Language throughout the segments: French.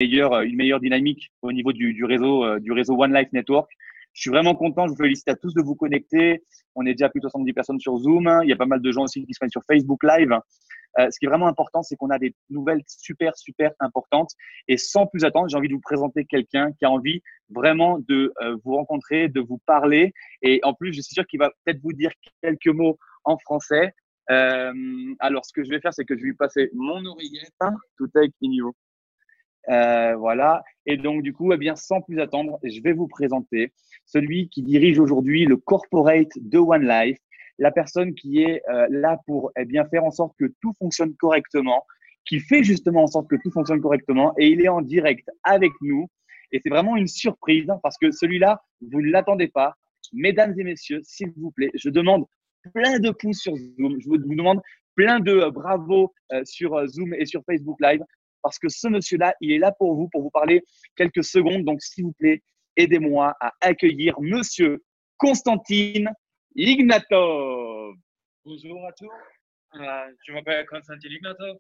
une meilleure dynamique au niveau du réseau One Life Network. Je suis vraiment content. Je vous félicite à tous de vous connecter. On est déjà à plus de 70 personnes sur Zoom. Il y a pas mal de gens aussi qui se mettent sur Facebook Live. Ce qui est vraiment important, c'est qu'on a des nouvelles super, super importantes. Et sans plus attendre, j'ai envie de vous présenter quelqu'un qui a envie vraiment de vous rencontrer, de vous parler. Et en plus, je suis sûr qu'il va peut-être vous dire quelques mots en français. Alors, ce que je vais faire, c'est que je vais lui passer mon oreillette to take in you. Voilà. Et donc, du coup, eh bien, sans plus attendre, je vais vous présenter celui qui dirige aujourd'hui le corporate de One Life, la personne qui est là pour eh bien, faire en sorte que tout fonctionne correctement, qui fait justement en sorte que tout fonctionne correctement. Et il est en direct avec nous. Et c'est vraiment une surprise parce que celui-là, vous ne l'attendez pas. Mesdames et messieurs, s'il vous plaît, je demande plein de pouces sur Zoom. Je vous demande plein de bravo sur Zoom et sur Facebook Live parce que ce monsieur-là, il est là pour vous parler quelques secondes. Donc, s'il vous plaît, aidez-moi à accueillir monsieur Constantine Ignatov. Bonjour à tous. Je m'appelle Konstantin Ignatov.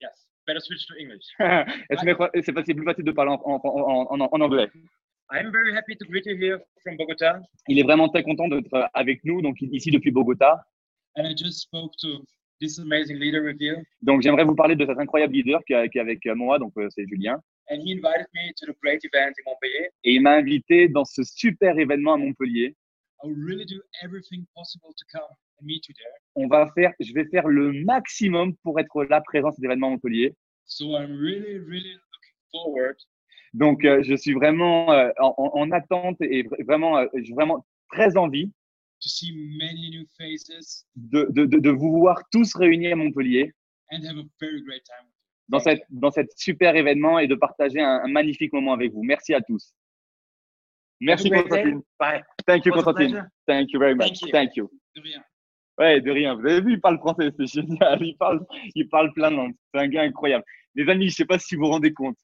Yes, better switch to English. C'est plus facile de parler en anglais. I'm very happy to greet you here from Bogota. Il est vraiment très content d'être avec nous, donc ici depuis Bogota. And I just spoke to this amazing leader with you. Donc j'aimerais vous parler de cet incroyable leader qui est avec moi, donc c'est Julien. And he invited me to the great event in Montpellier. Et il m'a invité dans ce super événement à Montpellier. I will really do everything possible to come and meet you there. Je vais faire le maximum pour être là présent à cet événement à Montpellier. So I'm really, really looking forward. Donc je suis vraiment en attente et j'ai vraiment très envie to see many new faces. De vous voir tous réunis à Montpellier. And have a very great time. Dans cette super événement et de partager un magnifique moment avec vous. Merci à tous. Merci Constantine. Bye. Thank you Constantine. Thank you very much. Thank you. De rien. Ouais, de rien. Vous avez vu, il parle français, c'est génial. Il parle plein de langues. C'est un gars incroyable. Les amis, je sais pas si vous vous rendez compte.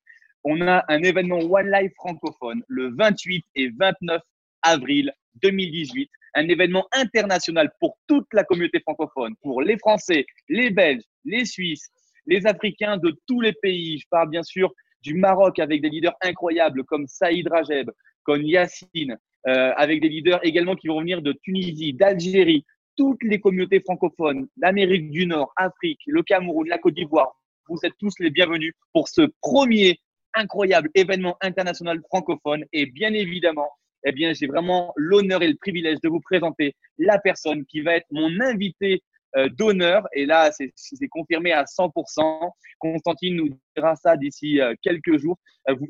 On a un événement One Life francophone le 28 et 29 avril 2018. Un événement international pour toute la communauté francophone, pour les Français, les Belges, les Suisses, les Africains de tous les pays. Je parle bien sûr du Maroc avec des leaders incroyables comme Saïd Rajeb, comme Yassine, avec des leaders également qui vont venir de Tunisie, d'Algérie, toutes les communautés francophones, l'Amérique du Nord, Afrique, le Cameroun, la Côte d'Ivoire. Vous êtes tous les bienvenus pour ce premier incroyable événement international francophone. Et bien évidemment, eh bien, j'ai vraiment l'honneur et le privilège de vous présenter la personne qui va être mon invité d'honneur. Et là, c'est confirmé à 100%. Constantine nous dira ça d'ici quelques jours.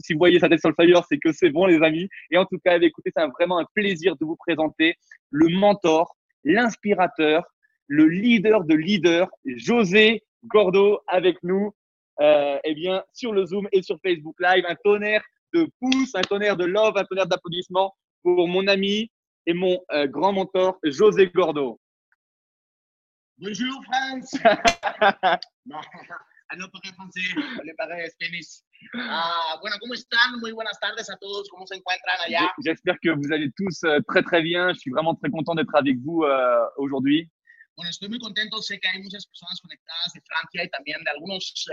Si vous voyez sa tête sur le flyer, c'est que c'est bon, les amis. Et en tout cas, écoutez, c'est vraiment un plaisir de vous présenter le mentor, l'inspirateur, le leader de leaders, José Gordo, avec nous. Eh bien, sur le Zoom et sur Facebook Live, un tonnerre de pouces, un tonnerre de love, un tonnerre d'applaudissements pour mon ami et mon grand mentor, José Gordo. Bonjour, France. No, no parle français, le parle Spanish. Bueno, ¿cómo están? Muy buenas tardes a todos. ¿Cómo se encuentran allá? J'espère que vous allez tous très, très bien. Je suis vraiment très content d'être avec vous aujourd'hui. Bueno, estoy muy contento. Sé que hay muchas personas conectadas de Francia y también de algunos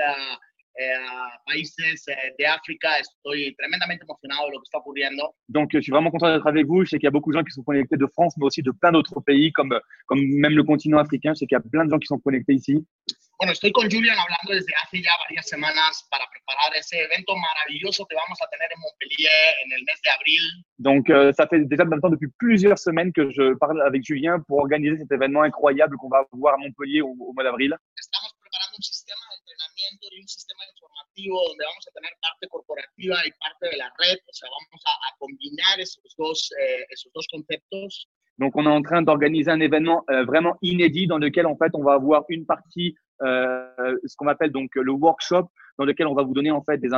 países de África. Estoy tremendamente emocionado de lo que está ocurriendo. Donc, je suis vraiment content d'être avec vous. Je sais qu'il y a beaucoup de gens qui sont connectés de France, mais aussi de plein d'autres pays, comme même le continent africain. Je sais qu'il y a plein de gens qui sont connectés ici. Bueno, estoy con Julian hablando desde hace ya varias semanas para preparar ese evento maravilloso que vamos a tener en Montpellier en el mes de abril. Donc, ça fait déjà maintenant depuis plusieurs semaines que je parle avec Julien pour organiser cet événement incroyable qu'on va avoir à Montpellier au mois d'avril. Estamos preparando un sistema de entrenamiento y un sistema informativo donde vamos a tener parte corporativa y parte de la red. O sea, vamos a combinar esos dos conceptos. Donc, on est en train d'organiser un événement vraiment inédit dans lequel, en fait, on va avoir une partie, ce qu'on appelle donc le workshop, dans lequel on va vous donner en fait des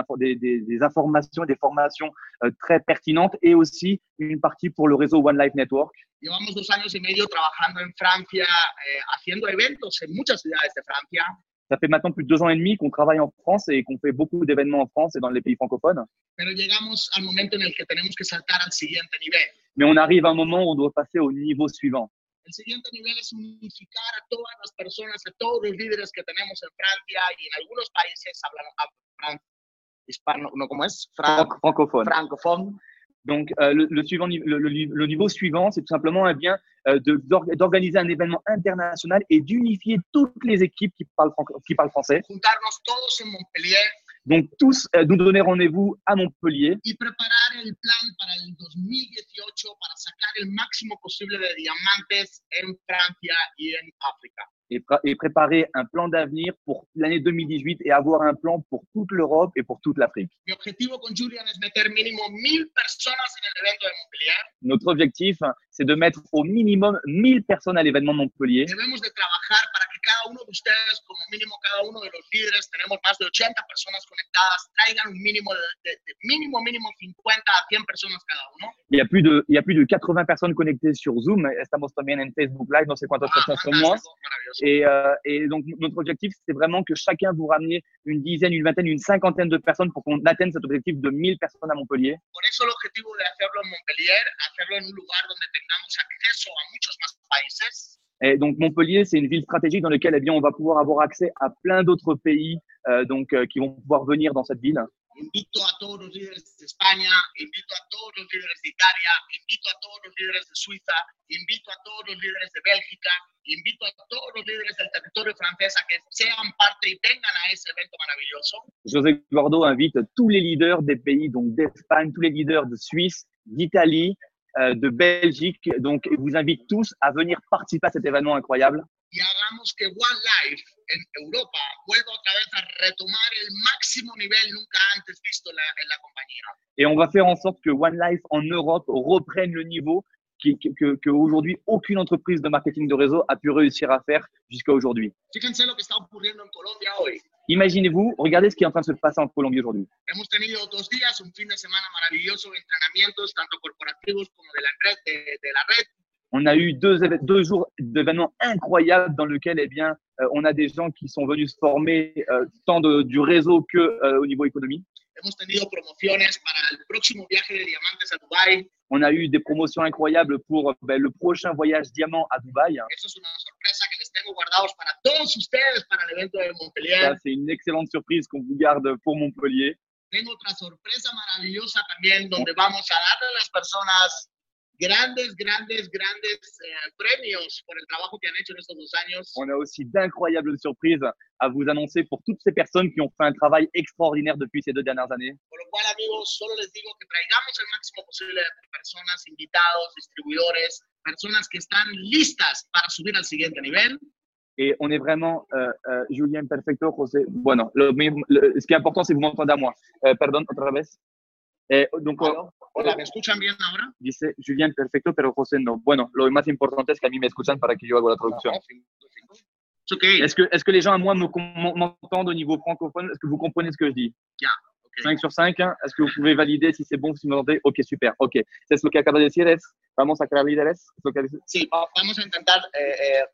informations, des formations très pertinentes et aussi une partie pour le réseau One Life Network. Llevamos 2 años y medio trabajando en Francia, haciendo eventos en muchas ciudades de Francia. Ça fait maintenant plus de 2 ans et demi qu'on travaille en France et qu'on fait beaucoup d'événements en France et dans les pays francophones. Pero llegamos al momento en el que tenemos que saltar al siguiente nivel. Mais on arrive à un moment où on doit passer au niveau suivant. El siguiente nivel es unificar a todas las personas, a todos los líderes que tenemos en Francia y en algunos países hablan hispano, no, ¿cómo es? francophone. Francophone. Donc, le niveau suivant, c'est tout simplement d'organiser un événement international et d'unifier toutes les équipes qui parlent français. Juntarnos todos en Montpellier Donc, tous nous donner rendez-vous à Montpellier y preparar el plan para el 2018 para sacar el máximo posible de diamantes en Francia y en África. et préparer un plan d'avenir pour l'année 2018 et avoir un plan pour toute l'Europe et pour toute l'Afrique. Mi objetivo con Julian es meter mínimo 1000 personas en el evento de Montpellier. Notre objectif, c'est de mettre au minimum 1000 personnes à l'événement de Montpellier. Debemos de trabajar para que cada uno de ustedes, como mínimo cada uno de los líderes, tenemos más de 80 personas conectadas, traigan un mínimo de mínimo 50 a 100 personas cada uno. Il y a plus de 80 personnes connectées sur Zoom. Estamos también en Facebook Live, no sé cuántas personas somos. Maravilloso. Et donc, notre objectif, c'est vraiment que chacun vous rameniez une dizaine, une vingtaine, une cinquantaine de personnes pour qu'on atteigne cet objectif de 1000 personnes à Montpellier. Por eso el objetivo de hacerlo en Montpellier, hacerlo en un lugar donde tengamos acceso a muchos más países. Et donc, Montpellier, c'est une ville stratégique dans laquelle on va pouvoir avoir accès à plein d'autres pays qui vont pouvoir venir dans cette ville. Invito a todos los líderes de España, invito a todos los líderes de Italia, invito a todos los líderes de Suiza, invito a todos los líderes de Bélgica, invito a todos los líderes del territorio francés a que sean parte y vengan a ese evento maravilloso. José Eduardo invite tous les leaders des pays, donc d'Espagne, tous les leaders de Suisse, d'Italie, de Belgique. Donc, il vous invite tous à venir participer à cet événement incroyable. Y hagamos que One Life en Europa vuelva otra vez a retomar el máximo nivel nunca antes visto en la compañía. Et on va faire en sorte que One Life en Europe reprenne le niveau qu'aujourd'hui aucune entreprise de marketing de réseau a pu réussir à faire jusqu'à aujourd'hui. Fíjense lo que está ocurriendo en Colombia hoy. Imaginez-vous, regardez ce qui est en train de se passer en Colombie aujourd'hui. Hemos tenido 2 días, un fin de semana maravilloso de entrenamientos, tanto corporativos como de la red. On a eu 2 jours d'événements incroyables dans lesquels, on a des gens qui sont venus se former tant du réseau que au niveau économie. Hemos tenido promociones para el próximo viaje de diamantes a Dubái. On a eu des promotions incroyables pour le prochain voyage diamant à Dubaï. Eso es una sorpresa que les tengo guardados para todos ustedes para el evento de Montpellier. Ça, c'est une excellente surprise qu'on vous garde pour Montpellier. Tengo otra sorpresa maravillosa también donde vamos a darle a las personas grandes premios por el trabajo que han hecho en estos 2 años. On a aussi d'incroyables surprises à vous annoncer pour toutes ces personnes qui ont fait un travail extraordinaire depuis ces 2 dernières années. Por lo cual, amigos, solo les digo que traigamos el máximo posible de personas, invitados, distribuidores, personas que están listas para subir al siguiente nivel. Et on est vraiment, Julien Perfecto, José. Bueno, ce qui est important, c'est que vous m'entendez à moi. Perdón, otra vez. Donc, Hola, ¿me escuchan bien ahora? Dice Julien Perfecto, pero José no. Bueno, lo más importante es que a mí me escuchan para que yo haga la traducción. C'est okay. Est-ce que les gens à moi m'entendent au niveau francophone? Est-ce que vous comprenez ce que je dis? Ya, okay. 5 sur 5, hein? Est-ce que vous pouvez valider si c'est bon, si vous m'entendez? Ok, super. Ok. Es lo que acaba de decir es, vamos a crear líderes. ¿Es lo que dice? Sí, vamos a intentar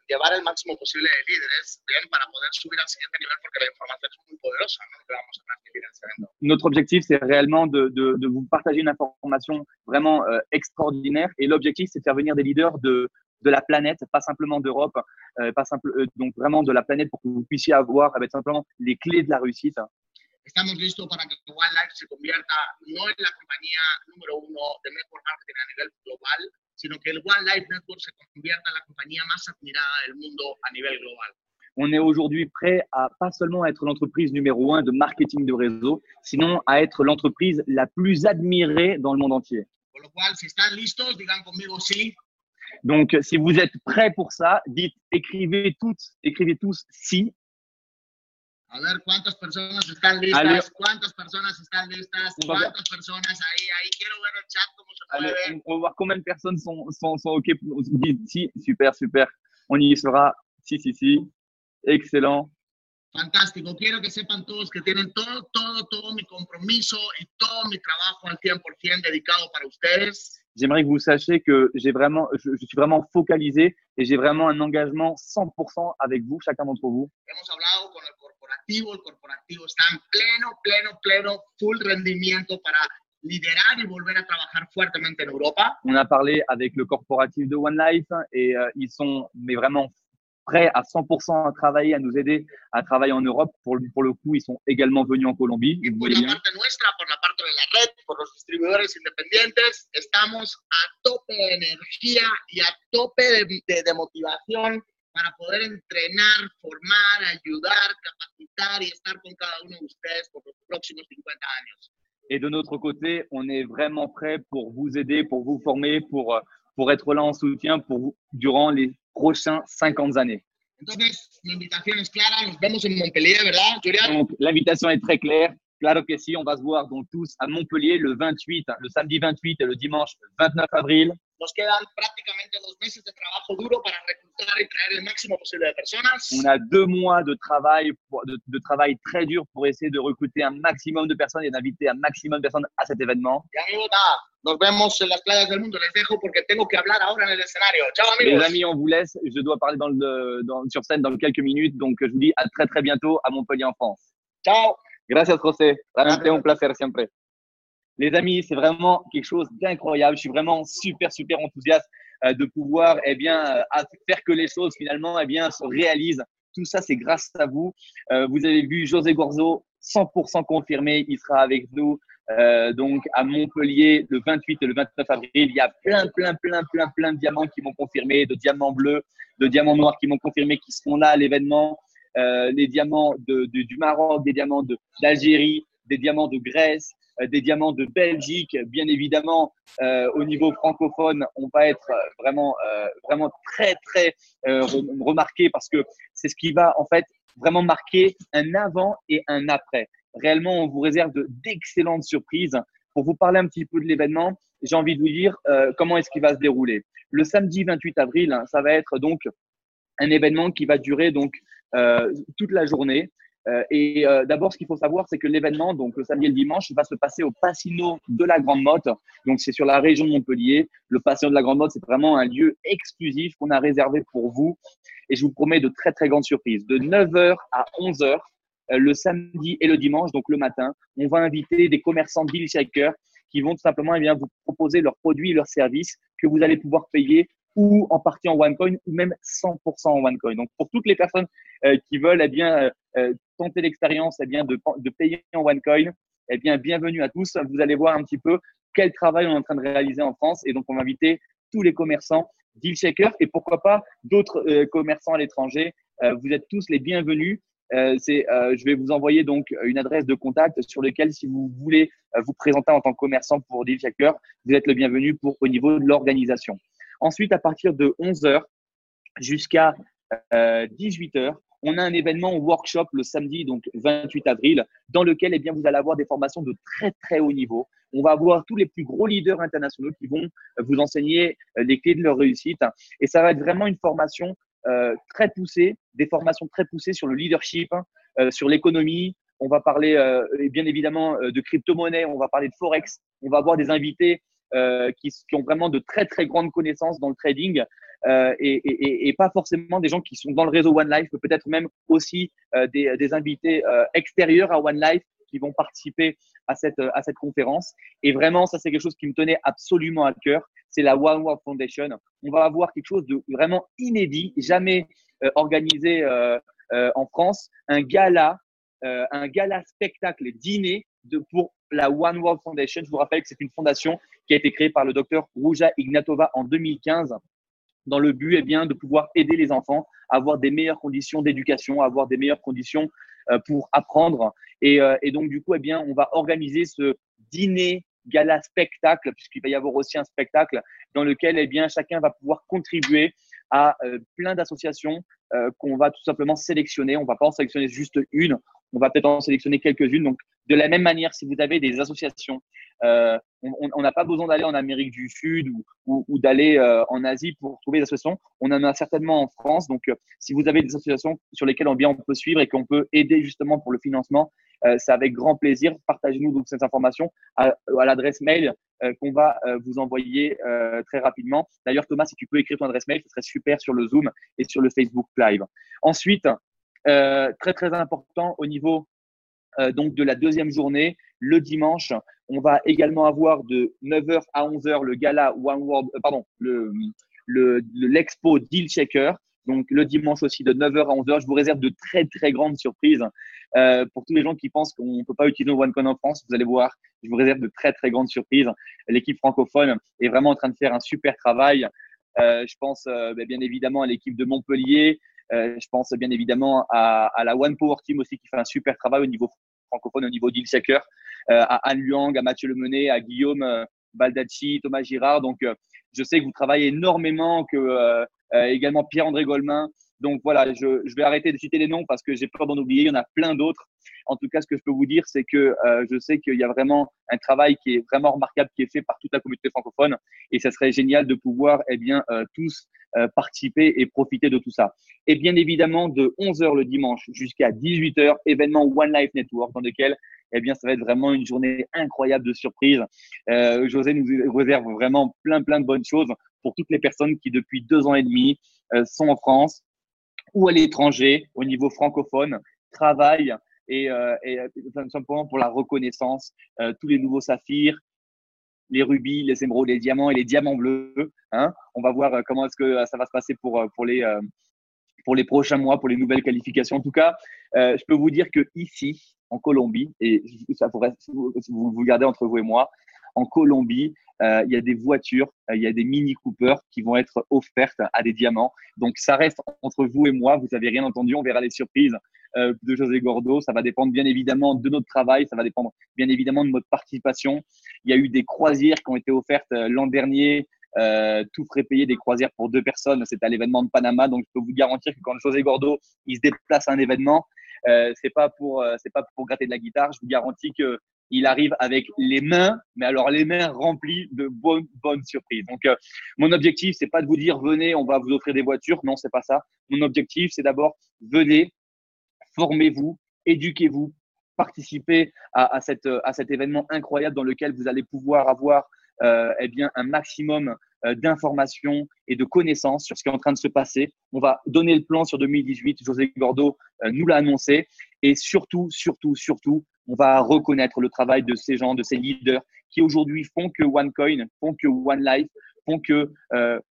llevar el máximo posible de líderes bien, para poder subir al siguiente nivel porque la información es muy poderosa, ¿no? Que vamos a transmitir en este evento. Notre objectif, c'est réellement de vous partager une information vraiment extraordinaire. Et l'objectif, c'est de faire venir des leaders de la planète, pas simplement d'Europe, donc vraiment de la planète pour que vous puissiez avoir simplement les clés de la réussite. Estamos listos para que One Life se convierta no en la compañía número 1 de network marketing a nivel global, sino que el One Life Network se convierta en la compañía más admirada del mundo a nivel global. On est aujourd'hui prêt à pas seulement être l'entreprise numéro 1 de marketing de réseau, sinon à être l'entreprise la plus admirée dans le monde entier. Por lo cual, si están listos, digan conmigo sí. Donc, si vous êtes prêts pour ça, écrivez tous si. A ver cuántas personas están listas, Allez. cuántas personas están listas, On va cuántas personas ahí. Quiero ver el chat cómo se Allez, mueve. on va voir combien de personnes sont OK. Dites si, super. On y sera. Si. Excellent. Fantástico. Quiero que sepan todos que tienen todo mi compromiso y todo mi trabajo al 100% dedicado para ustedes. J'aimerais que vous sachiez que je suis vraiment focalisé et j'ai vraiment un engagement 100% avec vous, chacun d'entre vous. Hemos hablado con el corporativo está en pleno, full rendimiento para liderar y volver a trabajar fuertemente en Europa. On a parlé avec le corporatif de One Life et ils sont vraiment prêts à 100% à travailler, à nous aider à travailler en Europe. Pour le coup, ils sont également venus en Colombie. Y Vous por voyez la bien. parte nuestra, por la parte de la red, por los distribuidores independientes, estamos a tope de energía y a tope de motivación para poder entrenar, formar, ayudar, capacitar y estar con cada uno de ustedes por los próximos 50 años. Et de notre côté, on est vraiment prêt pour vous aider, pour vous former, pour être là en soutien pour vous durant les prochains 50 années. Entonces, mi invitación es clara, nos vemos en Montpellier, ¿verdad, Julián? Donc, l'invitation est très claire. Claro que si, on va se voir donc tous à Montpellier le 28, le samedi 28 et le dimanche 29 avril. Nos quedan prácticamente 2 meses de trabajo duro para reclutar y traer el máximo posible de personas. On a 2 mois de travail, de travail très dur pour essayer de recruter un maximum de personnes et d'inviter un maximum de personnes à cet événement. Y amigos, nada, nos vemos en las playas del mundo. Les dejo porque tengo que hablar ahora en el escenario. Chao, Les amigos. amis, on vous laisse. Je dois parler sur scène dans quelques minutes. Donc, je vous dis à très, très bientôt à Montpellier en France. Chao. Gracias, José. Realmente un placer siempre. Les amis, c'est vraiment quelque chose d'incroyable. Je suis vraiment super, super enthousiaste de pouvoir faire que les choses finalement se réalisent. Tout ça, c'est grâce à vous. Vous avez vu José Gorzo, 100% confirmé. Il sera avec nous donc à Montpellier le 28 et le 29 avril. Il y a plein de diamants qui m'ont confirmé, de diamants bleus, de diamants noirs qui m'ont confirmé qui seront là à l'événement. Les diamants du Maroc, des diamants d'Algérie, des diamants de Grèce, des diamants de Belgique. Bien évidemment, au niveau francophone, on va être vraiment très, très remarqué parce que c'est ce qui va en fait vraiment marquer un avant et un après. Réellement, on vous réserve d'excellentes surprises. Pour vous parler un petit peu de l'événement, j'ai envie de vous dire comment est-ce qu'il va se dérouler. Le samedi 28 avril, ça va être donc un événement qui va durer donc toute la journée. D'abord, ce qu'il faut savoir, c'est que l'événement, donc le samedi et le dimanche, va se passer au Pasino de la Grande Motte. Donc, c'est sur la région de Montpellier. Le Pasino de la Grande Motte, c'est vraiment un lieu exclusif qu'on a réservé pour vous. Et je vous promets de très, très grandes surprises. De 9h à 11h, le samedi et le dimanche, donc le matin, on va inviter des commerçants Deal Shaker qui vont tout simplement vous proposer leurs produits et leurs services que vous allez pouvoir payer ou en partie en OneCoin ou même 100% en OneCoin. Donc, pour toutes les personnes qui veulent tenter l'expérience de payer en OneCoin, bienvenue à tous. Vous allez voir un petit peu quel travail on est en train de réaliser en France. Et donc, on va inviter tous les commerçants Deal Shaker et pourquoi pas d'autres commerçants à l'étranger. Vous êtes tous les bienvenus. Je vais vous envoyer donc une adresse de contact sur laquelle, si vous voulez vous présenter en tant que commerçant pour Deal Shaker, vous êtes le bienvenu au niveau de l'organisation. Ensuite, à partir de 11h jusqu'à 18h, on a un événement workshop le samedi, donc 28 avril, dans lequel vous allez avoir des formations de très, très haut niveau. On va avoir tous les plus gros leaders internationaux qui vont vous enseigner les clés de leur réussite. Et ça va être vraiment une formation très poussée, des formations très poussées sur le leadership, sur l'économie. On va parler bien évidemment de crypto-monnaie, on va parler de Forex. On va avoir des invités qui ont vraiment de très, très grandes connaissances dans le trading et pas forcément des gens qui sont dans le réseau One Life, mais peut-être même aussi des invités extérieurs à One Life qui vont participer à cette conférence. Et vraiment, ça, c'est quelque chose qui me tenait absolument à cœur. C'est la One World Foundation. On va avoir quelque chose de vraiment inédit, jamais organisé en France, un gala spectacle dîner pour la One World Foundation. Je vous rappelle que c'est une fondation qui a été créée par le docteur Ruja Ignatova en 2015 dans le but de pouvoir aider les enfants à avoir des meilleures conditions d'éducation, à avoir des meilleures conditions pour apprendre. Et donc, du coup, on va organiser ce dîner gala spectacle, puisqu'il va y avoir aussi un spectacle dans lequel chacun va pouvoir contribuer à plein d'associations qu'on va tout simplement sélectionner. On ne va pas en sélectionner juste une, on va peut-être en sélectionner quelques-unes. Donc, de la même manière, si vous avez des associations, on n'a pas besoin d'aller en Amérique du Sud ou d'aller en Asie pour trouver des associations. On en a certainement en France. Donc, si vous avez des associations sur lesquelles on peut suivre et qu'on peut aider justement pour le financement, c'est avec grand plaisir. Partagez-nous donc cette information à l'adresse mail qu'on va vous envoyer très rapidement. D'ailleurs, Thomas, si tu peux écrire ton adresse mail, ce serait super sur le Zoom et sur le Facebook Live. Ensuite, très, très important au niveau donc de la deuxième journée, le dimanche, on va également avoir de 9h à 11h le gala One World, l'expo Deal Shaker. Donc, le dimanche aussi de 9h à 11h, je vous réserve de très, très grandes surprises. Pour tous les gens qui pensent qu'on ne peut pas utiliser OneCoin en France, vous allez voir, je vous réserve de très, très grandes surprises. L'équipe francophone est vraiment en train de faire un super travail. Je pense bien évidemment à l'équipe de Montpellier. Je pense bien évidemment à la One Power Team aussi qui fait un super travail au niveau francophone, au niveau d'Il Shaker, à Anne Luang, à Mathieu Lemenet, à Guillaume Baldacci, Thomas Girard. Donc, je sais que vous travaillez énormément, que également Pierre-André Golemin. Donc voilà, je vais arrêter de citer les noms parce que j'ai peur d'en oublier. Il y en a plein d'autres. En tout cas, ce que je peux vous dire, c'est que je sais qu'il y a vraiment un travail qui est vraiment remarquable qui est fait par toute la communauté francophone et ça serait génial de pouvoir tous participer et profiter de tout ça. Et bien évidemment, de 11h le dimanche jusqu'à 18h, événement One Life Network dans lequel ça va être vraiment une journée incroyable de surprises. José nous réserve vraiment plein de bonnes choses pour toutes les personnes qui depuis 2 ans et demi sont en France ou à l'étranger au niveau francophone, travaillent et simplement pour la reconnaissance, tous les nouveaux saphirs, les rubis, les émeraudes, les diamants et les diamants bleus. Hein. On va voir comment est-ce que ça va se passer pour les prochains mois, pour les nouvelles qualifications. En tout cas, je peux vous dire que ici, en Colombie, et ça pourrait, vous gardez entre vous et moi, en Colombie, il y a des voitures, il y a des Mini Cooper qui vont être offertes à des diamants. Donc, ça reste entre vous et moi. Vous n'avez rien entendu. On verra les surprises de José Gordo. Ça va dépendre bien évidemment de notre travail. Ça va dépendre bien évidemment de notre participation. Il y a eu des croisières qui ont été offertes l'an dernier. Tout frais payé, des croisières pour 2 personnes. C'est à l'événement de Panama. Donc, je peux vous garantir que quand José Gordo il se déplace à un événement, c'est pas pour gratter de la guitare. Je vous garantis que il arrive avec les mains, mais alors les mains remplies de bonnes surprises. Donc, mon objectif, c'est pas de vous dire venez, on va vous offrir des voitures. Non, c'est pas ça. Mon objectif, c'est d'abord venez, formez-vous, éduquez-vous, participez à cet événement incroyable dans lequel vous allez pouvoir avoir un maximum d'informations et de connaissances sur ce qui est en train de se passer. On va donner le plan sur 2018. José Gordo nous l'a annoncé. Et surtout, on va reconnaître le travail de ces gens, de ces leaders qui aujourd'hui font que OneCoin, font que One Life, font que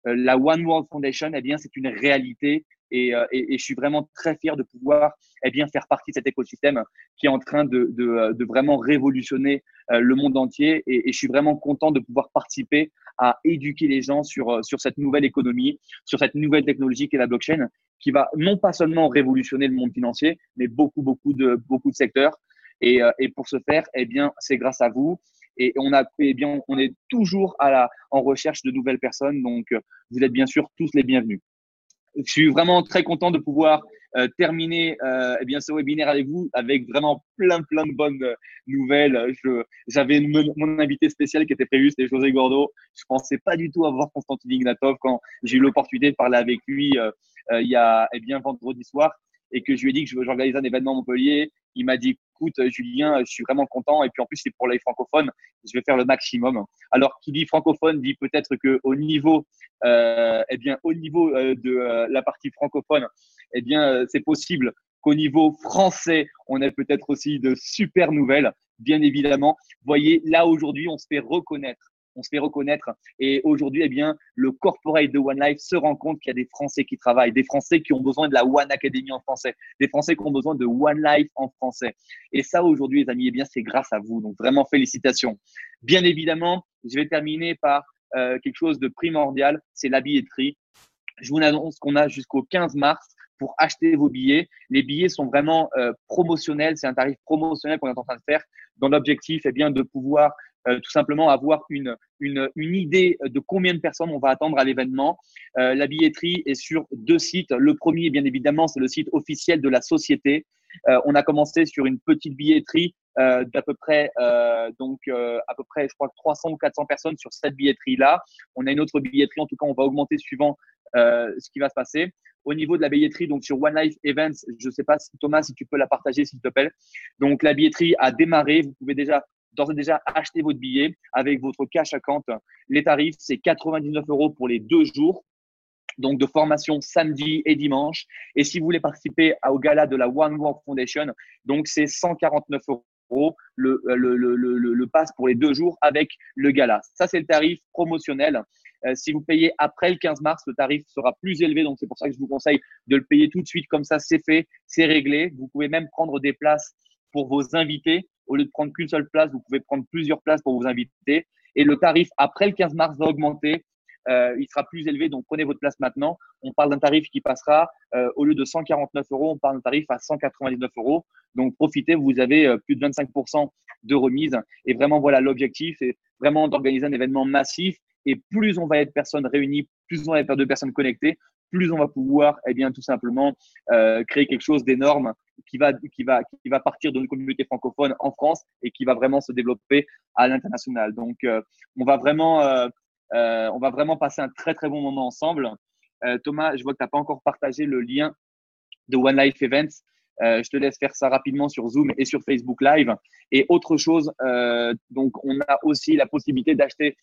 la One World Foundation, c'est une réalité. Et je suis vraiment très fier de pouvoir faire partie de cet écosystème qui est en train de vraiment révolutionner le monde entier. Et je suis vraiment content de pouvoir participer à éduquer les gens sur cette nouvelle économie, sur cette nouvelle technologie qui est la blockchain, qui va non pas seulement révolutionner le monde financier, mais beaucoup de secteurs. Et pour ce faire, c'est grâce à vous. Et on est toujours en recherche de nouvelles personnes. Donc, vous êtes bien sûr tous les bienvenus. Je suis vraiment très content de pouvoir terminer ce webinaire avec vous avec vraiment plein de bonnes nouvelles. J'avais mon invité spécial qui était prévu, c'était José Gordo. Je pensais pas du tout avoir Constantin Ignatov quand j'ai eu l'opportunité de parler avec lui il y a vendredi soir et que je lui ai dit que j'organise un événement à Montpellier. Il m'a dit, écoute, Julien, je suis vraiment content. Et puis, en plus, c'est pour les francophones. Je vais faire le maximum. Alors, qui dit francophone dit peut-être qu'au niveau, de la partie francophone, c'est possible qu'au niveau français, on ait peut-être aussi de super nouvelles, bien évidemment. Vous voyez, là, aujourd'hui, on se fait reconnaître. Et aujourd'hui, le corporate de One Life se rend compte qu'il y a des Français qui travaillent, des Français qui ont besoin de la One Academy en français, des Français qui ont besoin de One Life en français. Et ça, aujourd'hui, les amis, c'est grâce à vous. Donc, vraiment, félicitations. Bien évidemment, je vais terminer par quelque chose de primordial, c'est la billetterie. Je vous annonce qu'on a jusqu'au 15 mars pour acheter vos billets. Les billets sont vraiment promotionnels. C'est un tarif promotionnel qu'on est en train de faire dans l'objectif de pouvoir tout simplement avoir une idée de combien de personnes on va attendre à l'événement. La billetterie est sur 2 sites. Le premier, bien évidemment, c'est le site officiel de la société. On a commencé sur une petite billetterie d'à peu près, je crois, 300 ou 400 personnes sur cette billetterie-là. On a une autre billetterie. En tout cas, on va augmenter suivant ce qui va se passer. Au niveau de la billetterie, donc sur One Life Events, je ne sais pas, Thomas, si tu peux la partager, s'il te plaît. Donc, la billetterie a démarré. Vous pouvez d'ores et déjà acheter votre billet avec votre cash account. Les tarifs, c'est 99 € pour les 2 jours. Donc, de formation samedi et dimanche. Et si vous voulez participer au gala de la One World Foundation, donc c'est 149 € le pass pour les 2 jours avec le gala. Ça, c'est le tarif promotionnel. Si vous payez après le 15 mars, le tarif sera plus élevé. Donc, c'est pour ça que je vous conseille de le payer tout de suite. Comme ça, c'est fait, c'est réglé. Vous pouvez même prendre des places pour vos invités. Au lieu de prendre qu'une seule place, vous pouvez prendre plusieurs places pour vos invités. Et le tarif après le 15 mars va augmenter. Il sera plus élevé. Donc, prenez votre place maintenant. On parle d'un tarif qui passera au lieu de 149 euros, on parle d'un tarif à 199 euros. Donc, profitez, vous avez plus de 25% de remise. Et vraiment, voilà, l'objectif, c'est vraiment d'organiser un événement massif. Et plus on va être de personnes réunies, plus on va être de personnes connectées, plus on va pouvoir, eh bien, tout simplement, créer quelque chose d'énorme qui va partir de une communauté francophone en France et qui va vraiment se développer à l'international. Donc, on va vraiment passer un très, très bon moment ensemble. Thomas, je vois que tu n'as pas encore partagé le lien de One Life Events. Je te laisse faire ça rapidement sur Zoom et sur Facebook Live. Et autre chose, donc on a aussi la possibilité d'acheter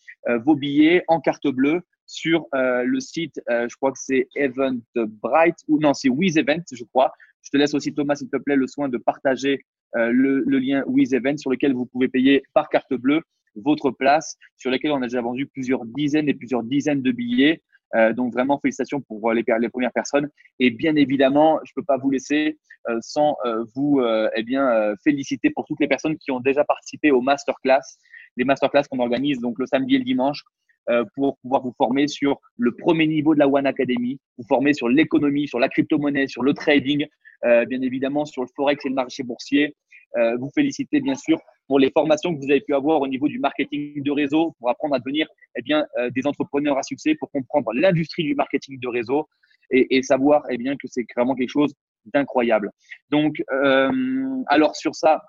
vos billets en carte bleue sur le site, je crois que c'est Eventbrite ou non, c'est With Event, je crois. Je te laisse aussi, Thomas, s'il te plaît, le soin de partager le lien With Event sur lequel vous pouvez payer par carte bleue votre place, sur lequel on a déjà vendu plusieurs dizaines et plusieurs dizaines de billets. Donc vraiment félicitations pour les premières personnes. Et bien évidemment, je peux pas vous laisser sans vous féliciter pour toutes les personnes qui ont déjà participé aux masterclass, les masterclass qu'on organise donc le samedi et le dimanche pour pouvoir vous former sur le premier niveau de la One Academy, vous former sur l'économie, sur la crypto-monnaie, sur le trading, bien évidemment sur le forex et le marché boursier. Vous féliciter bien sûr pour les formations que vous avez pu avoir au niveau du marketing de réseau pour apprendre à devenir des entrepreneurs à succès, pour comprendre l'industrie du marketing de réseau et savoir que c'est vraiment quelque chose d'incroyable. Donc, alors sur ça,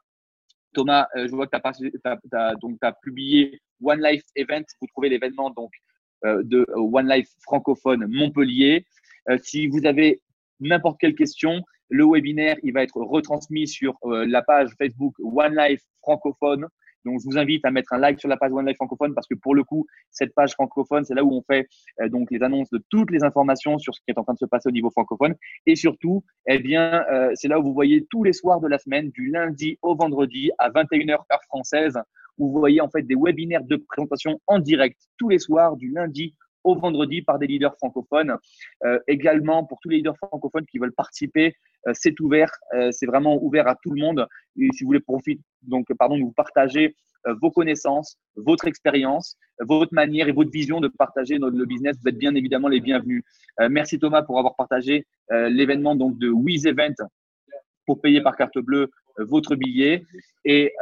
Thomas, je vois que tu as publié One Life Event. Vous trouvez l'événement donc de One Life francophone Montpellier. Si vous avez n'importe quelle question, le webinaire, il va être retransmis sur la page Facebook One Life francophone. Donc, je vous invite à mettre un like sur la page One Life francophone parce que pour le coup, cette page francophone, c'est là où on fait donc les annonces de toutes les informations sur ce qui est en train de se passer au niveau francophone. Et surtout, c'est là où vous voyez tous les soirs de la semaine, du lundi au vendredi à 21h heure française, où vous voyez en fait des webinaires de présentation en direct tous les soirs du lundi au vendredi par des leaders francophones. Également, pour tous les leaders francophones qui veulent participer, c'est ouvert, c'est vraiment ouvert à tout le monde. Et si vous voulez vous partager vos connaissances, votre expérience, votre manière et votre vision de partager le business, vous êtes bien évidemment les bienvenus. Merci Thomas pour avoir partagé l'événement donc de With Event pour payer par carte bleue votre billet. Et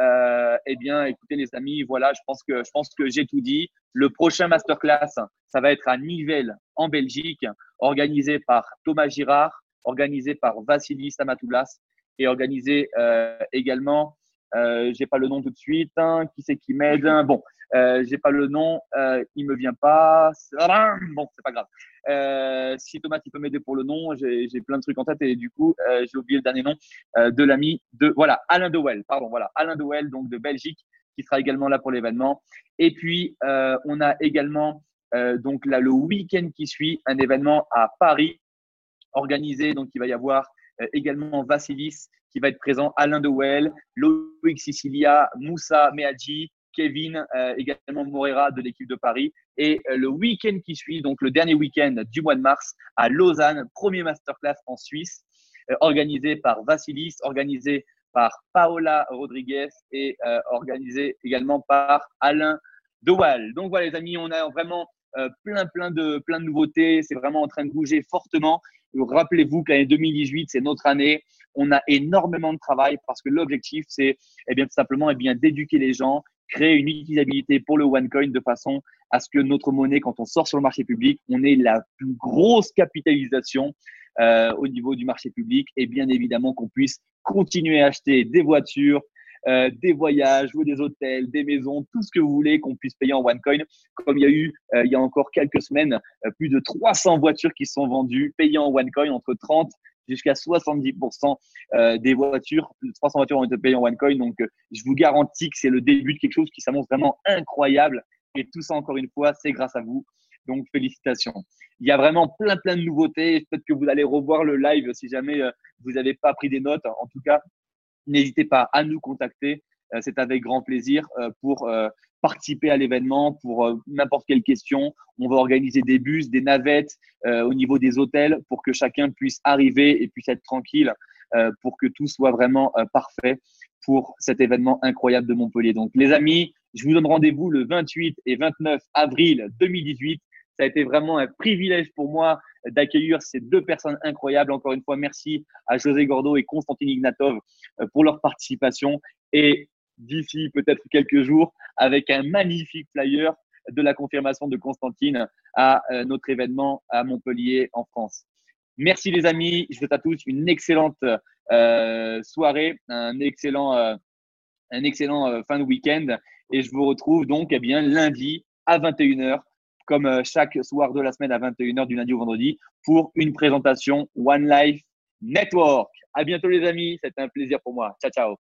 écoutez les amis, voilà, je pense que j'ai tout dit. Le prochain masterclass, ça va être à Nivelles en Belgique, organisé par Thomas Girard, organisé par Vassili Samatoulas et organisé également, j'ai pas le nom tout de suite, qui c'est qui m'aide? Bon, j'ai pas le nom, il me vient pas. Bon, c'est pas grave. Si Thomas, tu peux m'aider pour le nom, j'ai plein de trucs en tête et du coup, j'ai oublié le dernier nom de l'ami de voilà Alain Dewel, pardon, voilà Alain Dewel donc de Belgique qui sera également là pour l'événement. Et puis on a également donc là le week-end qui suit un événement à Paris organisé, donc il va y avoir également Vassilis qui va être présent, Alain Dewel, Loïc Sicilia, Moussa Meadji, Kevin, également Morera de l'équipe de Paris. Et le week-end qui suit, donc le dernier week-end du mois de mars à Lausanne, premier masterclass en Suisse, organisé par Vassilis, organisé par Paola Rodriguez et organisé également par Alain Dewel. Donc voilà les amis, on a vraiment plein de nouveautés. C'est vraiment en train de bouger fortement. Rappelez-vous que l'année 2018, c'est notre année. On a énormément de travail parce que l'objectif, c'est tout simplement d'éduquer les gens, créer une utilisabilité pour le OneCoin de façon à ce que notre monnaie, quand on sort sur le marché public, on ait la plus grosse capitalisation au niveau du marché public et bien évidemment qu'on puisse continuer à acheter des voitures, des voyages ou des hôtels, des maisons, tout ce que vous voulez qu'on puisse payer en OneCoin. Comme il y a eu il y a encore quelques semaines, plus de 300 voitures qui sont vendues, payées en OneCoin, entre 30 jusqu'à 70% des voitures, plus de 300 voitures ont été payées en OneCoin. Donc, je vous garantis que c'est le début de quelque chose qui s'annonce vraiment incroyable. Et tout ça, encore une fois, c'est grâce à vous. Donc, félicitations. Il y a vraiment plein de nouveautés. Peut-être que vous allez revoir le live si jamais vous n'avez pas pris des notes. En tout cas, n'hésitez pas à nous contacter c'est avec grand plaisir pour participer à l'événement, pour n'importe quelle question. On va organiser des bus, des navettes au niveau des hôtels pour que chacun puisse arriver et puisse être tranquille pour que tout soit vraiment parfait pour cet événement incroyable de Montpellier. Donc, les amis, je vous donne rendez-vous le 28 et 29 avril 2018. Ça a été vraiment un privilège pour moi d'accueillir ces deux personnes incroyables. Encore une fois, merci à José Gordo et Constantine Ignatov pour leur participation. Et d'ici peut-être quelques jours, avec un magnifique flyer de la confirmation de Constantine à notre événement à Montpellier en France. Merci les amis, je vous souhaite à tous une excellente soirée, un excellent fin de week-end et je vous retrouve donc eh bien, lundi à 21h, comme chaque soir de la semaine à 21h du lundi au vendredi pour une présentation One Life Network. À bientôt les amis, c'était un plaisir pour moi. Ciao, ciao.